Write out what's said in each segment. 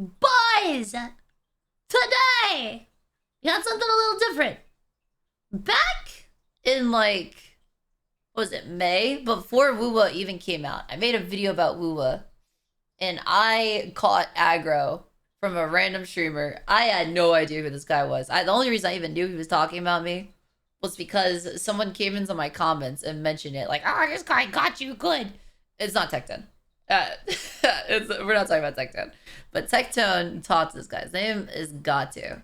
Boys, today, got something a little different. Back in like, what was it, May? Before Woowa even came out, I made a video about Woowa, and I caught aggro from a random streamer. I had no idea who this guy was. The only reason I even knew he was talking about me was because someone came into my comments and mentioned it, like, "Oh, this guy got you good." It's not Tectone. We're not talking about Tectone. But Tectone taught this guy. His name is Gateoo.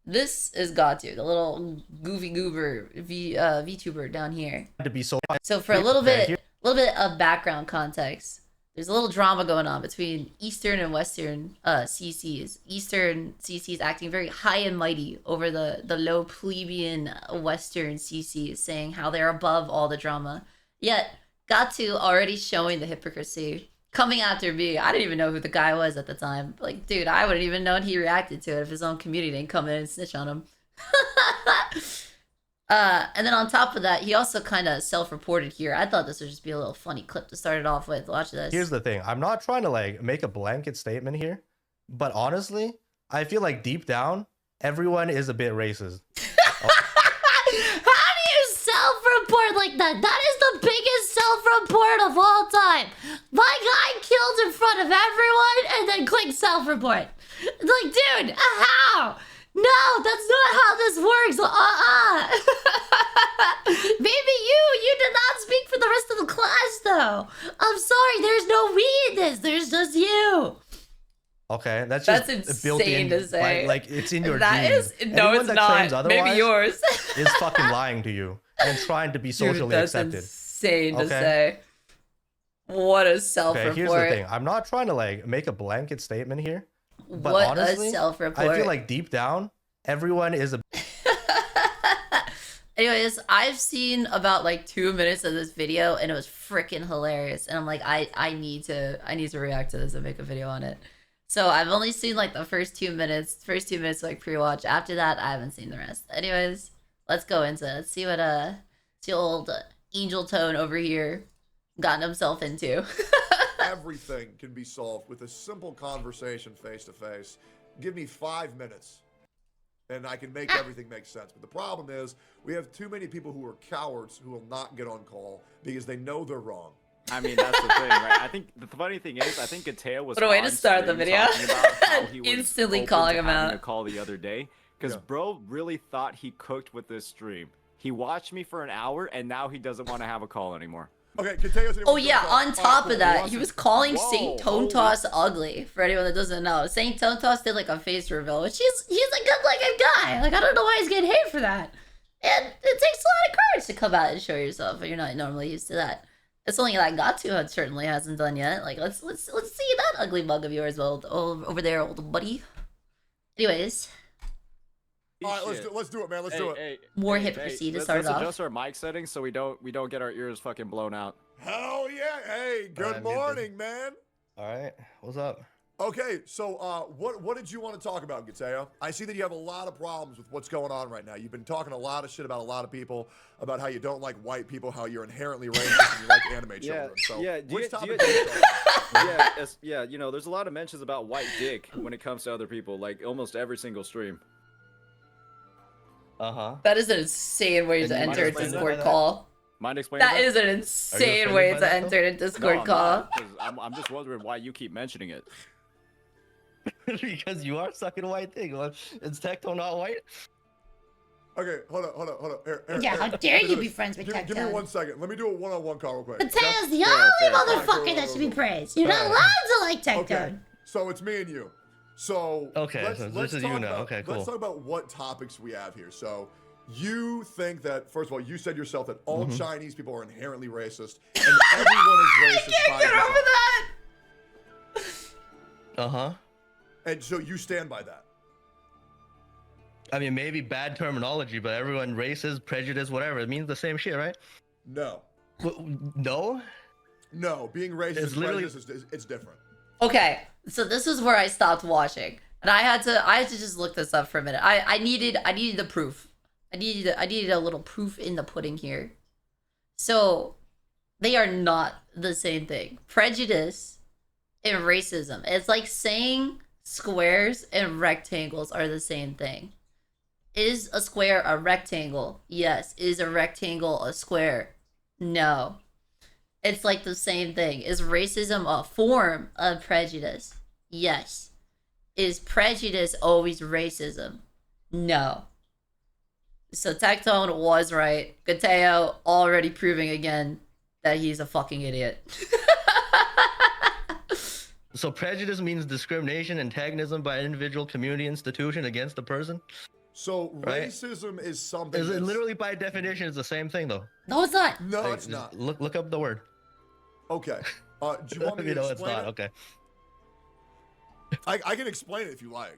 This is Gateoo, the little goofy goober VTuber down here. To be so for a little bit of background context, there's a little drama going on between Eastern and Western CCs. Eastern CCs acting very high and mighty over the low plebeian Western CCs, saying how they're above all the drama. Yet Gateoo already showing the hypocrisy, coming after me. I didn't even know who the guy was at the time. Like, dude, I wouldn't even known he reacted to it if his own community didn't come in and snitch on him. And then on top of that, he also kind of self-reported here. I thought this would just be a little funny clip to start it off with. Watch this. Here's the thing. I'm not trying to like make a blanket statement here, but honestly, I feel like deep down, everyone is a bit racist. How do you self-report like that? That is the biggest self-report of all time. My guy killed in front of everyone and then clicked self-report. Like, dude, how? No, that's not how this works. Maybe you did not speak for the rest of the class, though. I'm sorry, there's no we in this. There's just you. Okay, that's just insane to say. Like it's in your That genes. is no, Anyone it's not. Maybe yours is fucking lying to you and trying to be socially Dude, that's accepted. Insane to say. What a self-report. Okay, here's the thing. I'm not trying to like make a blanket statement here, but what honestly, a self-report. I feel like deep down, everyone is a. Anyways, I've seen about like 2 minutes of this video and it was freaking hilarious. And I'm like, I need to react to this and make a video on it. So I've only seen like the first 2 minutes like pre-watch. After that, I haven't seen the rest. Anyways, let's go into it. Let's see what old Angel Tone over here gotten himself into. Everything can be solved with a simple conversation face to face. Give me 5 minutes and I can make everything make sense. But the problem is we have too many people who are cowards who will not get on call because they know they're wrong. I mean, that's the thing, right? I think the funny thing is, I think Gateoo was What a way to start the video. Instantly calling him out. A call the other day because bro really thought he cooked with this stream. He watched me for an hour and now he doesn't want to have a call anymore. Okay, Gateoo's Oh yeah, on top of that, he was calling Saint Tone Toss ugly. For anyone that doesn't know, Saint Tone Toss did like a face reveal, which he's a good-looking guy. Like, I don't know why he's getting hate for that. And it takes a lot of courage to come out and show yourself, but you're not normally used to that. It's something that Gateoo certainly hasn't done yet. Like, let's see that ugly mug of yours, over there, old buddy. Anyways. All right, let's do it, man. Let's do it. More hypocrisy to start off. Let's adjust our mic settings so we don't get our ears fucking blown out. Hell yeah! Hey, good morning, man. All right, what's up? Okay, so what did you want to talk about, Gateoo? I see that you have a lot of problems with what's going on right now. You've been talking a lot of shit about a lot of people, about how you don't like white people, how you're inherently racist, and you like anime children. So which topic? Yeah, you know, there's a lot of mentions about white dick when it comes to other people, like almost every single stream. That is an insane way to enter a Discord call. Mind explaining that? That is an insane way to enter a Discord call. I'm just wondering why you keep mentioning it. Because you are sucking a white thing. Is Tectone not white? Okay, hold on. Here, yeah, how dare you be friends with Tectone? Give me 1 second. Let me do a one-on-one call real quick. Gateoo's the only motherfucker that should be praised. You're not allowed to like Tectone. Okay, so it's me and you. So okay, this is you now. Okay, cool. Let's talk about what topics we have here. So you think that, first of all, you said yourself that all Chinese people are inherently racist, and everyone is racist. I can't get over that. And so you stand by that. I mean, maybe bad terminology, but everyone racist, prejudice, whatever. It means the same shit, right? No. No? No, being racist it's different. Okay, so this is where I stopped watching, and I had to just look this up for a minute. I needed the proof. I needed a little proof in the pudding here. So they are not the same thing. Prejudice in racism. It's like saying squares and rectangles are the same thing. Is a square a rectangle? Yes. Is a rectangle a square? No. It's like the same thing. Is racism a form of prejudice? Yes. Is prejudice always racism? No. So Tectone was right. Gateoo already proving again that he's a fucking idiot. So prejudice means discrimination, antagonism by an individual, community, institution against a person. So Right. racism is something. Is it that's- literally by definition is the same thing though? No, it's not. No, Like, it's not. Look up the word. Okay. Do you want me to You know it's explain not. it? Okay. I can explain it if you like.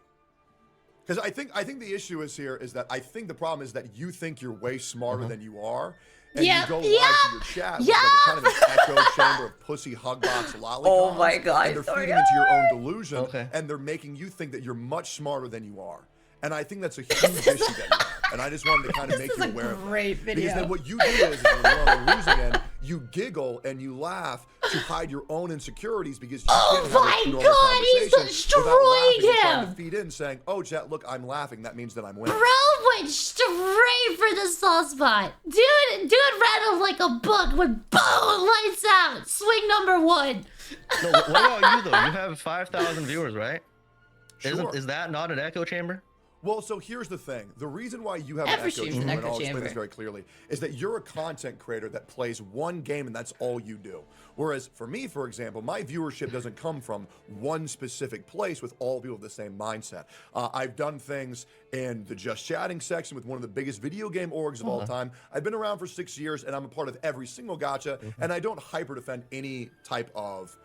Because I think the issue is here is that I think the problem is that you think you're way smarter than you are. And Yep, you go live yep, to your chat with like a kind of an echo chamber of pussy hugbox lollipops. Oh my God, And they're sorry. feeding into your own delusion. Okay. And they're making you think that you're much smarter than you are. And I think that's a huge issue that you have. And I just wanted to kind of make you aware of that. great video. Because then what you do is when you're on the losing end, you giggle and you laugh to hide your own insecurities because you can't have my a normal God, he's conversation without laughing destroying and trying to him. feed in saying, oh, chat, look, I'm laughing. That means that I'm winning. Bro went straight for the soft spot. Dude read him like a book with boom, lights out. Swing number 1. No, what about you though? You have 5,000 viewers, right? Sure. Is that not an echo chamber? Well, so here's the thing. The reason why you have Every an echo stream's chamber, an and echo I'll explain chamber. this very clearly, is that you're a content creator that plays one game and that's all you do. Whereas for me, for example, my viewership doesn't come from one specific place with all people with the same mindset. I've done things in the Just Chatting section with one of the biggest video game orgs of all time. I've been around for 6 years and I'm a part of every single gacha, and I don't hyper defend any type of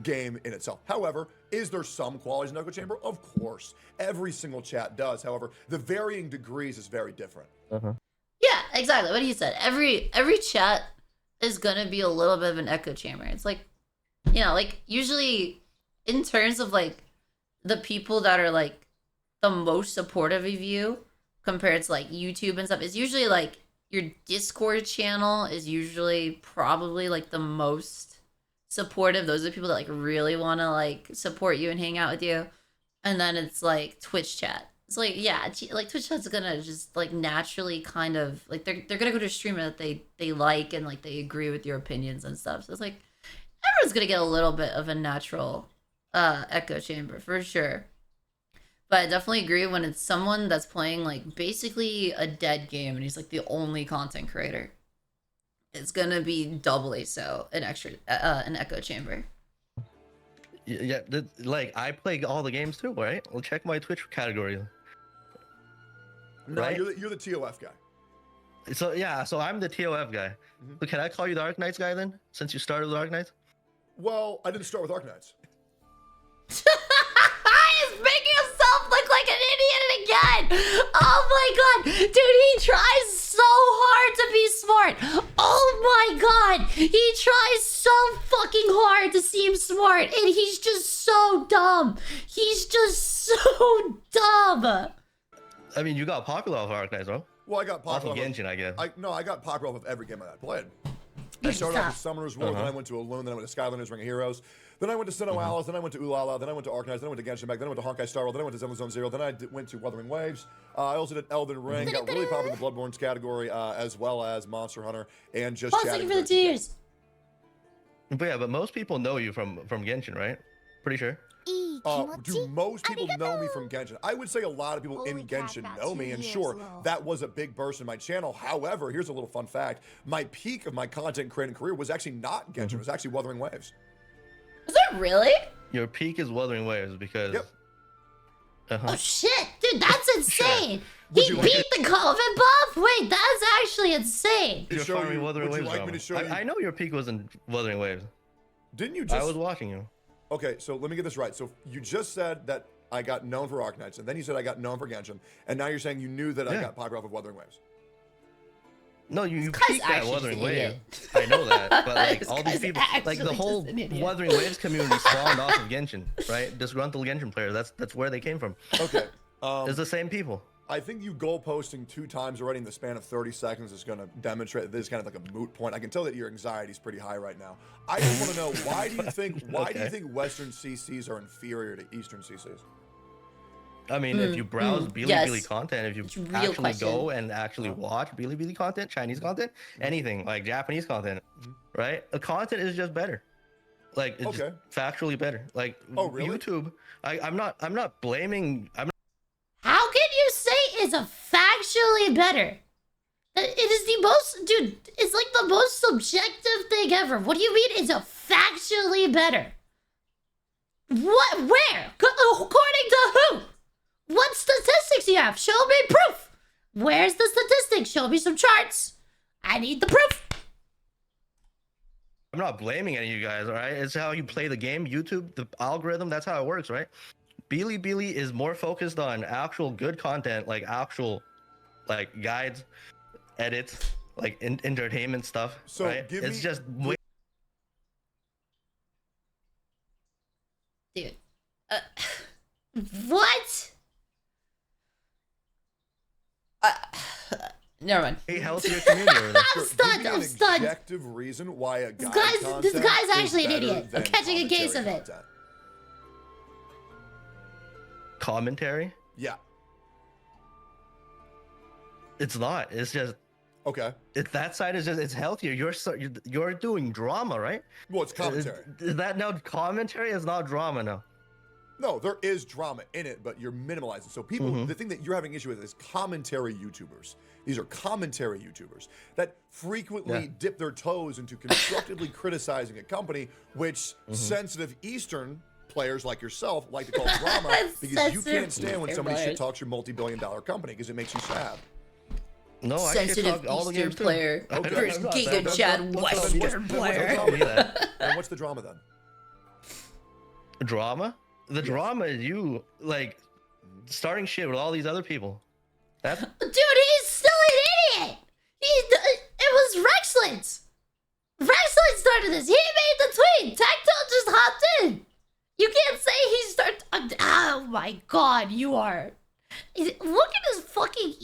game in itself. However, is there some qualities in echo chamber? Of course. Every single chat does. However, the varying degrees is very different. Yeah, exactly. What he said. Every chat is gonna be a little bit of an echo chamber. It's like, you know, like usually in terms of like the people that are like the most supportive of you compared to like YouTube and stuff, it's usually like your Discord channel is usually probably like the most supportive. Those are the people that like really want to like support you and hang out with you. And then it's like Twitch chat. It's like, yeah, like Twitch chat's gonna just like naturally kind of like they're gonna go to a streamer that they like and like they agree with your opinions and stuff. So it's like everyone's gonna get a little bit of a natural echo chamber for sure. But I definitely agree when it's someone that's playing like basically a dead game and he's like the only content creator. It's gonna be doubly so an echo chamber. Yeah, like I play all the games too, right? Well, check my Twitch category. No, Right? you're the TOF guy. So yeah, so I'm the TOF guy. Mhm. So can I call you the Arc Knights guy then? Since you started with Arc Knights? Well, I didn't start with Arknights. He's making himself look like an idiot again. Oh my God, dude, he tries so hard to be smart. Oh my God, he tries so fucking hard to seem smart, and he's just so dumb. He's just so dumb. I mean, you got popular off Arc Knights, bro. Well, I got Off popular. of Genshin, I guess. I got popular off of every game I played. I Yeah, started off with stop. Summoner's War, then I went to Alone, then I went to Skylanders Ring of Heroes, then I went to Sinnoh Alice, then I went to Ulala, then I went to Arknights, then I went to Genshin Impact, then I went to Honkai Star Rail, then I went to Zenless Zone Zero, then I went to Wuthering Waves. I also did Elden Ring, got really popular in the Bloodborne's category, as well as Monster Hunter, and just Pause chatting. for the 2 years. But yeah, but most people know you from Genshin, right? Pretty sure. Do most people know me from Genshin? I would say a lot of people in Genshin know me, and sure, that was a big burst in my channel. However, here's a little fun fact. My peak of my content creating career was actually not Genshin, it was actually Wuthering Waves. Is it really? Your peak is Wuthering Waves because. Yep. Oh shit, dude, that's insane. Would He you like beat the COVID buff? Wait, that's actually insane. You're show farming you- Wuthering would you Waves like me drama. to show you- I know your peak was in Wuthering Waves. Didn't you I just... was watching you. Okay, so let me get this right. So you just said that I got known for Arknights, and then you said I got known for Genshin, and now you're saying you knew that I Yeah. got popular off of Wuthering Waves. No, you guy's peaked at actually Wuthering just an Waves. idiot. I know that, but like This all these guy's people, like the actually whole just an idiot. Wuthering Waves community spawned off of Genshin, right? Disgruntled Genshin players. That's where they came from. Okay. It's the same people. I think you goal posting 2 times already in the span of 30 seconds is going to demonstrate that this is kind of like a moot point. I can tell that your anxiety is pretty high right now. I just want to know, why do you think Western CCs are inferior to Eastern CCs? I mean, if you browse Bilibili content, if you actually go and actually watch Bilibili content, Chinese content, anything like Japanese content, right? The content is just better. Like, it's just factually better. Like, really? YouTube, I'm not blaming. How can you say it's a factually better? It is the most, dude, it's like the most subjective thing ever. What do you mean it's a factually better? What? Where? According to who? What statistics do you have? Show me proof. Where's the statistics? Show me some charts. I need the proof. I'm not blaming any of you guys, all right? It's how you play the game. YouTube, the algorithm, that's how it works, right? Bilibili is more focused on actual good content, like actual, like guides, edits, like entertainment stuff. So right? It's just dude. What? Never mind. a healthier community over there. I'm stunned. I'm stunned. Objective reason why a guy This guy's actually an idiot. I'm catching a case of it. Commentary? Yeah. It's not. It's just Okay. that side is just, it's healthier. You're doing drama, right? Well, it's commentary. Is that now commentary? Is not drama now. No, there is drama in it, but you're minimalizing. So people, the thing that you're having issue with is commentary YouTubers. These are commentary YouTubers that frequently dip their toes into constructively criticizing a company, which sensitive Eastern players like yourself like to call drama, because you can't stand when somebody shit talks your multi-billion-dollar company because it makes you sad. No, Sensitive all the games player versus Giga Chad Western player. And what's the drama then? Drama? The drama is you like starting shit with all these other people. Dude, he's still an idiot. It was Rexlet. Rexlet started this. He made the tweet. Tectone just hopped in. You can't say he started. Oh my god, you are. Look at his fucking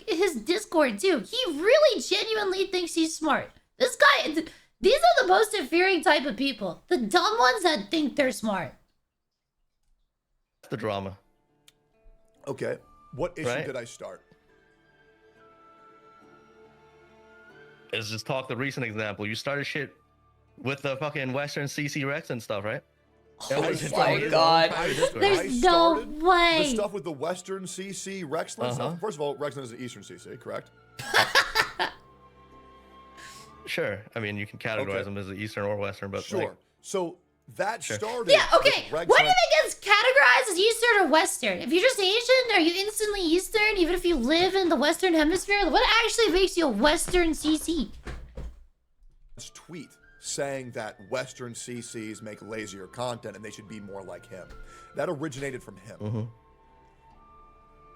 his Discord too. He really genuinely thinks he's smart. This guy. These are the most infuriating type of people. The dumb ones that think they're smart. The drama. Okay. What issue did I start? Let's just talk the recent example. You started shit with the fucking Western CC Rex and stuff, right? Oh my god. There's no way. The stuff with the Western CC Rexland stuff. First of all, Rexland is an Eastern CC, correct? Sure. I mean, you can categorize them as Eastern or Western, but sure. So that started. Yeah, okay. Why do they get categorized as Eastern or Western? If you're just Asian, are you instantly Eastern, even if you live in the Western Hemisphere? What actually makes you a Western CC? Tweet saying that Western CCs make lazier content and they should be more like him. That originated from him.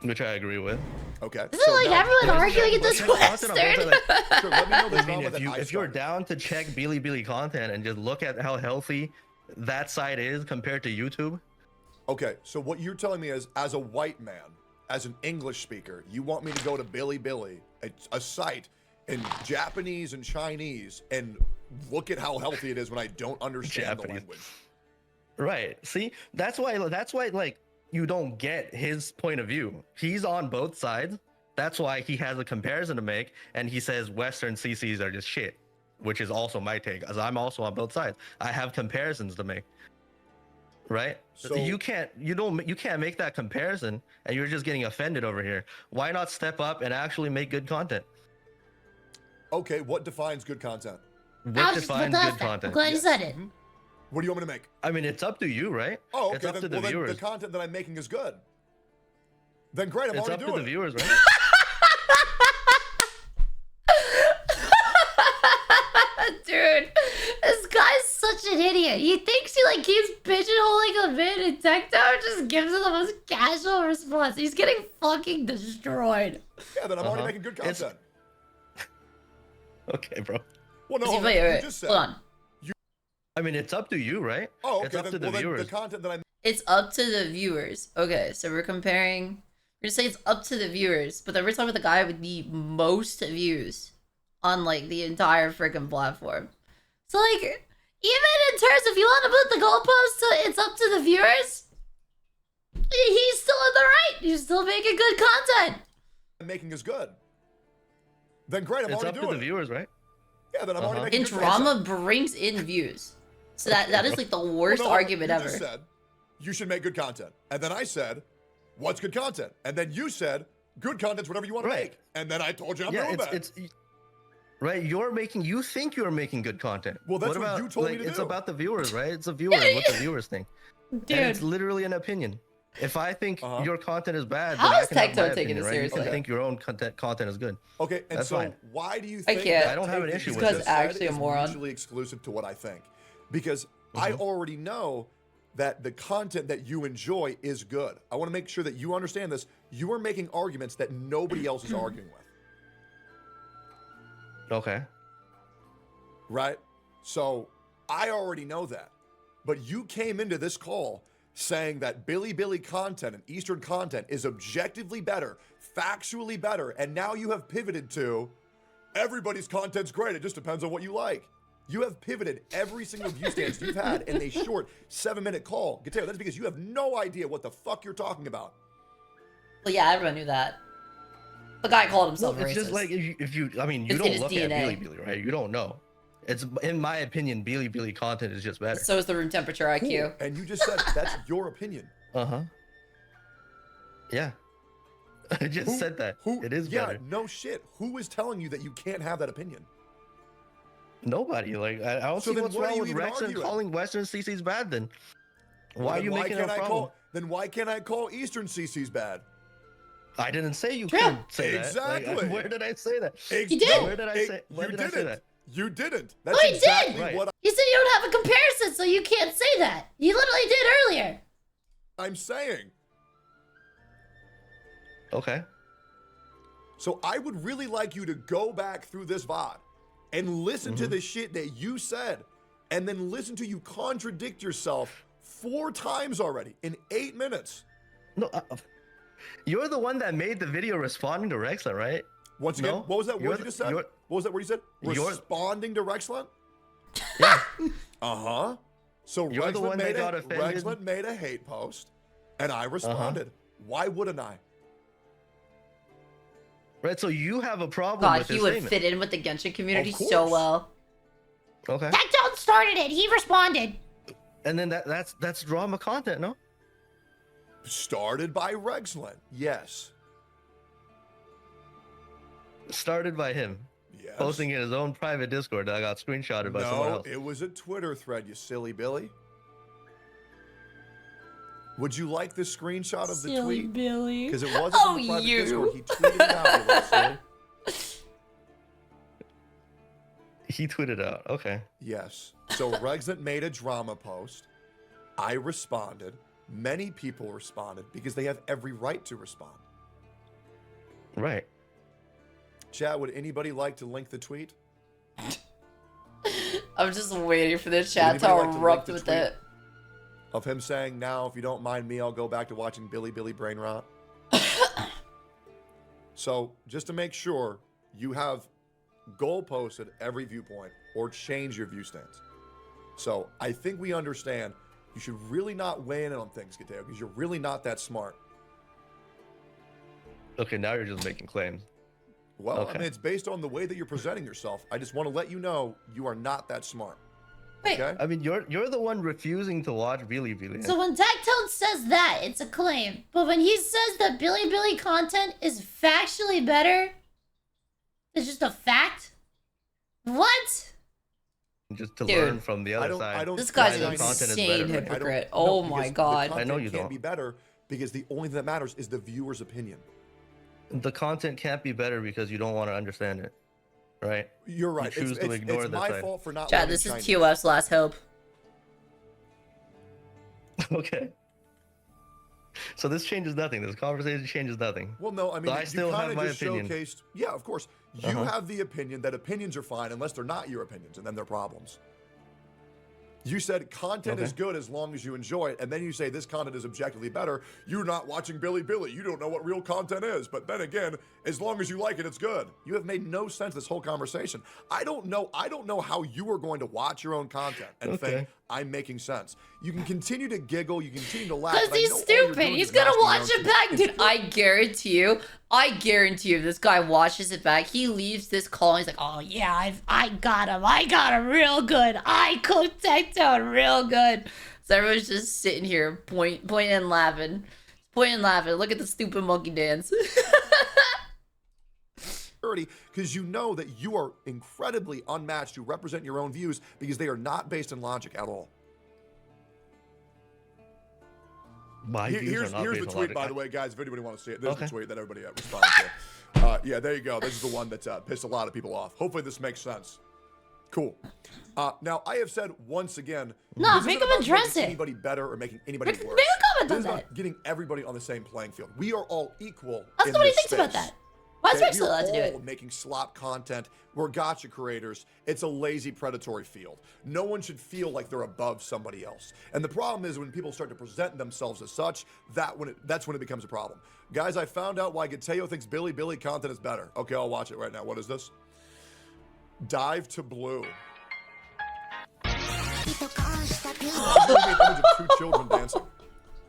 Which I agree with. Okay. Isn't so like everyone arguing at this Western? Sure, let me know the drama if you're down to check Bilibili content and just look at how healthy that site is compared to YouTube. Okay, so what you're telling me is, as a white man, as an English speaker, you want me to go to Bilibili, a site in Japanese and Chinese, and look at how healthy it is when I don't understand the language. Right. See, that's why like you don't get his point of view. He's on both sides. That's why he has a comparison to make, and he says Western CCs are just shit, which is also my take, as I'm also on both sides. I have comparisons to make. Right? So you can't make that comparison, and you're just getting offended over here. Why not step up and actually make good content? Okay, what defines good content? What defines good content? I'm glad you said it. What do you want me to make? I mean, it's up to you, right? Oh, okay. It's up to the viewers. Then the content that I'm making is good. Then great, I'm it's already doing it. It's up to the viewers, right? Dude, this guy's such an idiot. He thinks he like keeps pigeonholing him in, and Tectone just gives him the most casual response. He's getting fucking destroyed. Yeah, then I'm already making good content. Okay, bro. Well, no, wait. Hold on. I mean, it's up to you, right? Oh, okay. It's up to the viewers. The content that I'm... It's up to the viewers. Okay, so we're comparing You're saying it's up to the viewers, but then we're talking about the guy with the most views on like the entire freaking platform. So like, even in terms if you want to put the goalpost to it's up to the viewers, he's still in the right. He's still making good content. Making is good. Then great, I'm It's already up doing to the it. viewers, right? Yeah, then I'm already making And good drama content. brings in views. So that is like the worst Well, no, argument you ever. just said you should make good content, and then I said, "What's good content?" And then you said, "Good content's whatever you want to Right. make." And then I told you I'm Yeah, doing that. it's right. You think you're making good content. Well, that's what about, you told me to It's do. about the viewers, right? It's the viewers. What the viewers think. Dude, And it's literally an opinion. If I think your content is bad, How then I is can have my Tectone taking opinion, it right? You seriously? can think your own content is good. Okay, and That's so fine. why do you I think can't. that I don't have an taking issue what with you it. just said Actually a is moron. mutually exclusive to what I think? Because I already know that the content that you enjoy is good. I want to make sure that you understand this. You are making arguments that nobody else is arguing with. Okay. Right? So I already know that. But you came into this call saying that Billy content and Eastern content is objectively better, factually better, and now you have pivoted to everybody's content's great. It just depends on what you like. You have pivoted every single view stance you've had in a short 7-minute call. Gateoo, that's because you have no idea what the fuck you're talking about. well, yeah, everyone knew that. The guy called himself Well, it's racist. just like if you I mean, you It's in don't his look at DNA. Billy, right? You don't know. It's in my opinion, Billy content is just better. So is the room temperature IQ. Cool. And you just said that's your opinion. Yeah. I just said that. It is yeah, better. no shit. Who is telling you that you can't have that opinion? Nobody. Like I don't So see then what's what are wrong you with even Rex and arguing? calling Western CC's bad then. Why Well, are then you making it a problem? Then why can't I call Eastern CC's bad? I didn't say you True. couldn't say Exactly. that. Like, where did I say that? You did. Where did I say? When You did I say didn't. that? You didn't. No, That's he did. exactly Right. what You said you don't have a comparison, so you can't say that. You literally did earlier. I'm saying. Okay. So I would really like you to go back through this VOD and listen to the shit that you said, and then listen to you contradict yourself 4 times already in 8 minutes. No, you're the one that made the video responding to Rexler, right? Once again, No, what was that you're word you the- just said? you're- What was that word you said? you're- Responding to Rexland? Yeah. Uh-huh. So You're the one that got offended. Rexland made a hate post, and I responded. Why wouldn't I? Right. So you have a problem God, with he this would statement. fit in with the Genshin community Of so course. well. Okay. Tectone started it. He responded. And then that's drama content, no? Started by Rexland. Yes. Started by him. Yes. Posting in his own private Discord that got screenshotted by someone No, else. it was a Twitter thread, you silly Billy. Would you like the screenshot of the tweet? Billy. Because it wasn't Oh, in the private you. Discord. He tweeted it out, you little silly. He tweeted out. Okay. Yes. So Rexland made a drama post. I responded. Many people responded because they have every right to respond. Right. Chat, would anybody like to link the tweet? I'm just waiting for the chat to anybody like to link erupt the with tweet? it. Of him saying, now, if you don't mind me, I'll go back to watching Billy Brain Rot. So, just to make sure, you have goalposted every viewpoint or change your view stance. So, I think we understand you should really not weigh in on things, Gateoo, because you're really not that smart. Okay, now you're just making claims. Well, I Okay. mean, it's based on the way that you're presenting yourself. I just want to let you know you are not that smart. Wait, Okay? I mean, you're the one refusing to watch Billy. so when Tectone says that, it's a claim. But when he says that Billy content is factually better, it's just a fact? What? Just to Dude. learn from the I other don't, side. I don't This guy's think an the content is insane better, right? I don't- hypocrite. no, Oh because my the god. content I know you can't don't. be better because the only thing that matters is the viewer's opinion. The content can't be better because you don't want to understand it, right? You're right. choose to ignore it's this my side. fault for not Chad, learning this is Chinese. TOF's last hope. Okay. So this changes nothing. This conversation changes nothing. Well, no, I mean, I you still kind have of my just opinion. showcased. Yeah, of course. You Uh-huh. have the opinion that opinions are fine unless they're not your opinions, and then they're problems. You said content Okay. is good as long as you enjoy it, and then you say this content is objectively better. You're not watching Billy Billy. You don't know what real content is. But then again, as long as you like it, it's good. You have made no sense this whole conversation. I don't know how you are going to watch your own content and think I'm making sense. You can continue to giggle, you can continue to laugh. Because he's stupid. He's gonna watch it back, dude. I guarantee you, if this guy watches it back, he leaves this call and he's like, oh yeah, I got him real good. I cooked Tectone real good. So everyone's just sitting here pointing and laughing. Look at the stupid monkey dance. Because you know that you are incredibly unmatched to represent your own views because they are not based in logic at all. Here's the tweet, by the way, guys, if anybody wants to see it. There's the tweet that everybody responded to. Yeah, there you go. This is the one that pissed a lot of people off. Hopefully this makes sense. Cool. Now, I have said once again, no, make him address it. Anybody better or making anybody worse. Make a comment on that. About getting everybody on the same playing field. We are all equal. That's what he thinks about that. Why is Rex allowed to do it? Making slop content. We're gotcha creators. It's a lazy, predatory field. No one should feel like they're above somebody else. And the problem is when people start to present themselves as such, that's when it becomes a problem. Guys, I found out why Gateoo thinks Billy Billy content is better. Okay, I'll watch it right now. What is this? Dive to Blue. Image of two children dancing.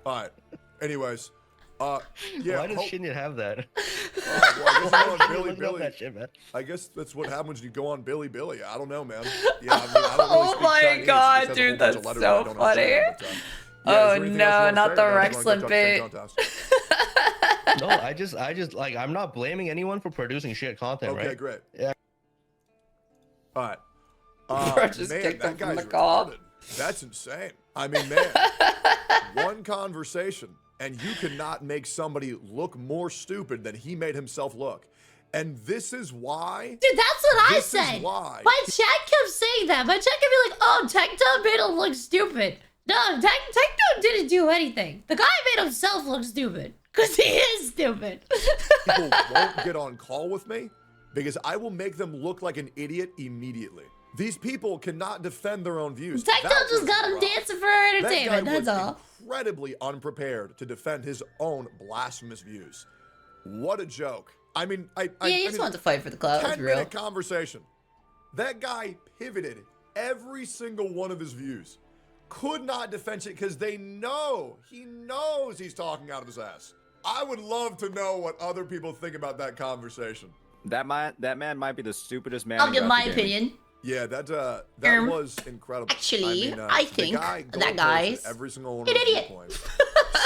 All right. Anyways. Yeah. Why does Shinya have that? Well, I guess Billy Billy. That shit, man. I guess that's what happens when you go on Billy Billy. I don't know, man. Yeah, I mean, I don't really oh my Chinese. god, dude, that's so funny. Oh no, not the Rexland bait. No, I just like I'm not blaming anyone for producing shit content, right? Okay, great. Yeah. All right. Bro, just man, kicked him that from guy's the call. retarded. That's insane. I mean, man, one conversation, and you cannot make somebody look more stupid than he made himself look. And this is why. Dude, that's what I this said. Is why. My chat kept saying that. My chat kept be like, oh, Tectone made him look stupid. No, Tectone didn't do anything. The guy made himself look stupid. Because he is stupid. People won't get on call with me because I will make them look like an idiot immediately. These people cannot defend their own views. Tectone just got him dancing for entertainment, that's all. Incredibly unprepared to defend his own blasphemous views. What a joke. I mean, he just wanted to fight for the clout. 10-minute conversation. That guy pivoted every single one of his views. Could not defend it because he knows he's talking out of his ass. I would love to know what other people think about that conversation. That man might be the stupidest man. I'll give my opinion. Yeah, that was incredible. Actually, I think that guy's every single one an of idiot.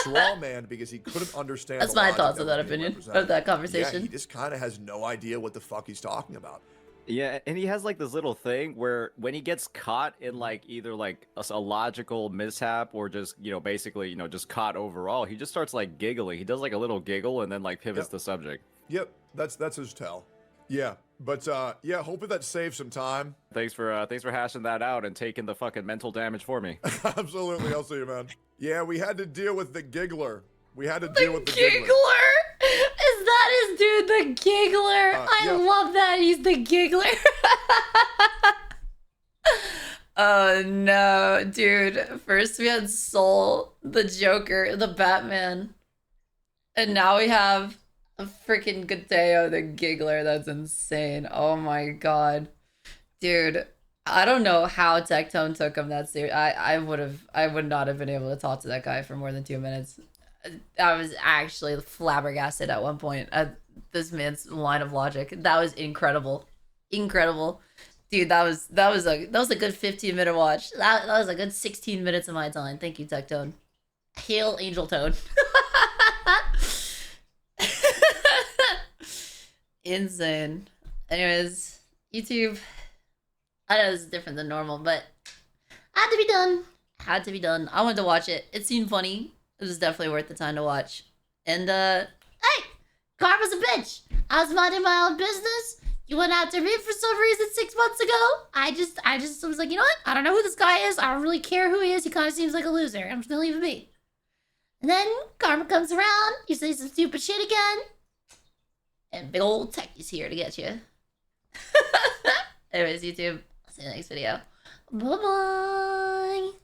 Straw man because he couldn't understand. That's my thoughts of that opinion, of that conversation. Yeah, he just kind of has no idea what the fuck he's talking about. Yeah, and he has like this little thing where when he gets caught in like either like a logical mishap or just, you know, basically, you know, just caught overall, he just starts like giggling. He does like a little giggle and then like pivots the subject. Yep, that's his tell. Yeah, but yeah, hopefully that saves some time. Thanks for hashing that out and taking the fucking mental damage for me. Absolutely, I'll see you, man. Yeah, we had to deal with the giggler. We had to deal with the giggler. Is that his dude, the giggler? I love that he's the giggler. Oh no, dude. First we had Soul, the Joker, the Batman. And now we have a freaking Gateoo, the giggler. That's insane. Oh my god. Dude, I don't know how Tectone took him that serious. I would not have been able to talk to that guy for more than 2 minutes. I was actually flabbergasted at one point at this man's line of logic. That was incredible. Incredible. Dude, that was a good 15-minute watch. That was a good 16 minutes of my time. Thank you, Tectone. Hail Angel Tone. Insane. Anyways, YouTube. I know this is different than normal, but had to be done. Had to be done. I wanted to watch it. It seemed funny. It was definitely worth the time to watch. And, hey! Karma's a bitch! I was minding my own business. You went after me for some reason 6 months ago. I just was like, you know what? I don't know who this guy is. I don't really care who he is. He kind of seems like a loser. I'm just gonna leave him be. And then Karma comes around. You say some stupid shit again. And big old Tech is here to get you. Anyways, YouTube. I'll see you in the next video. Bye bye.